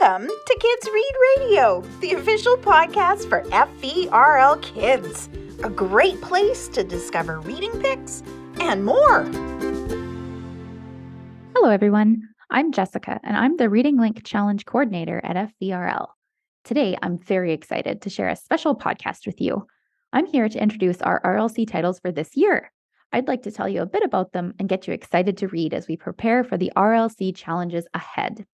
Welcome to Kids Read Radio, the official podcast for FVRL Kids. A great place to discover reading picks and more. Hello, everyone. I'm Jessica, and I'm the Reading Link Challenge Coordinator at FVRL. Today, I'm very excited to share a special podcast with you. I'm here to introduce our RLC titles for this year. I'd like to tell you a bit about them and get you excited to read as we prepare for the RLC challenges ahead.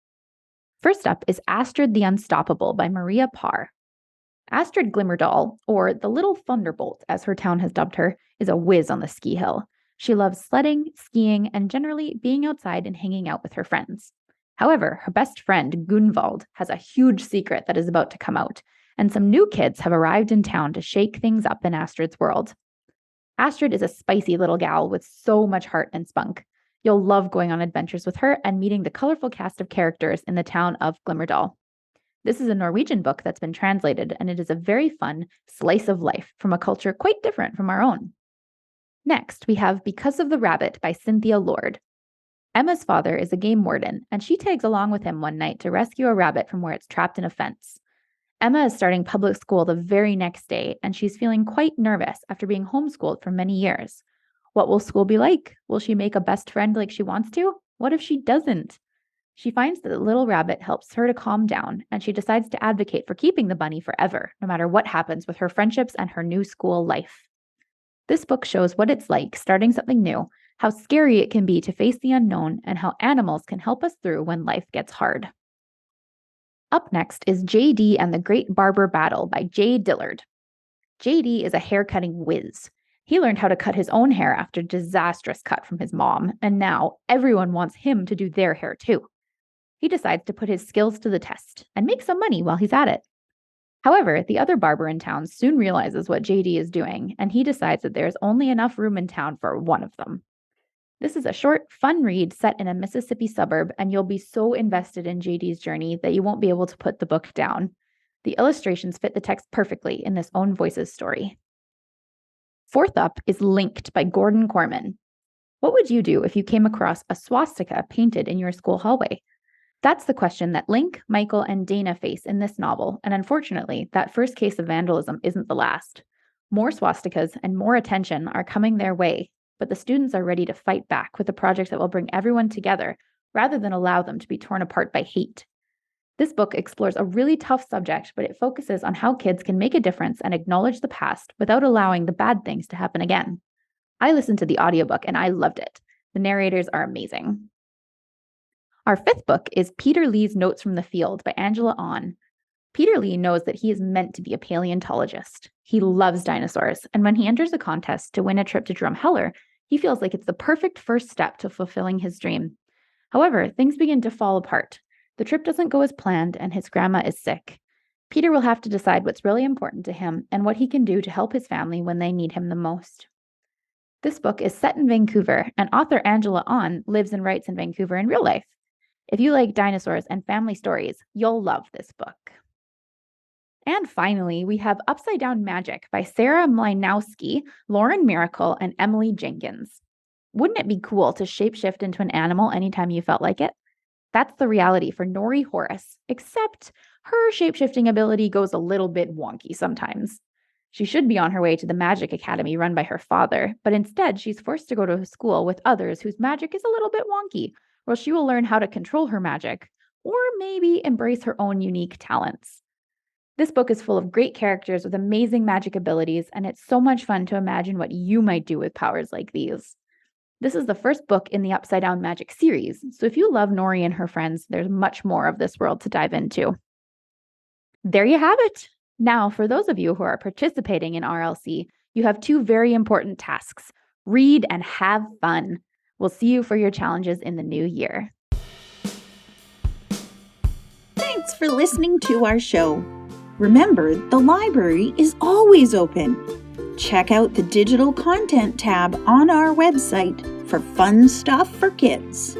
First up is Astrid the Unstoppable by Parr. Astrid Glimmerdoll, or the Little Thunderbolt as her town has dubbed her, is a whiz on the ski hill. She loves sledding, skiing, and generally being outside and hanging out with her friends. However, her best friend, Gunvald, has a huge secret that is about to come out, and some new kids have arrived in town to shake things up in Astrid's world. Astrid is a spicy little gal with so much heart and spunk. You'll love going on adventures with her and meeting the colorful cast of characters in the town of Glimmerdoll. This is a Norwegian book that's been translated, and it is a very fun slice of life from a culture quite different from our own. Next, we have Because of the Rabbit by Cynthia Lord. Emma's father is a game warden, and she tags along with him one night to rescue a rabbit from where it's trapped in a fence. Emma is starting public school the very next day, and she's feeling quite nervous after being homeschooled for many years. What will school be like? Will she make a best friend like she wants to? What if she doesn't? She finds that the little rabbit helps her to calm down, and she decides to advocate for keeping the bunny forever, no matter what happens with her friendships and her new school life. This book shows what it's like starting something new, how scary it can be to face the unknown, and how animals can help us through when life gets hard. Up next is J.D. and the Great Barber Battle by J. Dillard. J.D. is a haircutting whiz. He learned how to cut his own hair after a disastrous cut from his mom, and now everyone wants him to do their hair too. He decides to put his skills to the test and make some money while he's at it. However, the other barber in town soon realizes what J.D. is doing, and he decides that there's only enough room in town for one of them. This is a short, fun read set in a Mississippi suburb, and you'll be so invested in J.D.'s journey that you won't be able to put the book down. The illustrations fit the text perfectly in this own voices story. Fourth up is Linked by Gordon Korman. What would you do if you came across a swastika painted in your school hallway? That's the question that Link, Michael, and Dana face in this novel, and unfortunately, that first case of vandalism isn't the last. More swastikas and more attention are coming their way, but the students are ready to fight back with a project that will bring everyone together rather than allow them to be torn apart by hate. This book explores a really tough subject, but it focuses on how kids can make a difference and acknowledge the past without allowing the bad things to happen again. I listened to the audiobook and I loved it. The narrators are amazing. Our fifth book is Peter Lee's Notes from the Field by Angela Ahn. Peter Lee knows that he is meant to be a paleontologist. He loves dinosaurs, and when he enters a contest to win a trip to Drumheller, he feels like it's the perfect first step to fulfilling his dream. However, things begin to fall apart. The trip doesn't go as planned, and his grandma is sick. Peter will have to decide what's really important to him and what he can do to help his family when they need him the most. This book is set in Vancouver, and author Angela Ahn lives and writes in Vancouver in real life. If you like dinosaurs and family stories, you'll love this book. And finally, we have Upside Down Magic by Sarah Mlynowski, Lauren Myracle, and Emily Jenkins. Wouldn't it be cool to shapeshift into an animal anytime you felt like it? That's the reality for Nori Horace, except her shapeshifting ability goes a little bit wonky sometimes. She should be on her way to the Magic Academy run by her father, but instead she's forced to go to a school with others whose magic is a little bit wonky, where she will learn how to control her magic, or maybe embrace her own unique talents. This book is full of great characters with amazing magic abilities, and it's so much fun to imagine what you might do with powers like these. This is the first book in the Upside Down Magic series, so if you love Nori and her friends, there's much more of this world to dive into. There you have it. Now, for those of you who are participating in RLC, you have two very important tasks: read and have fun. We'll see you for your challenges in the new year. Thanks for listening to our show. Remember, the library is always open. Check out the digital content tab on our website for fun stuff for kids.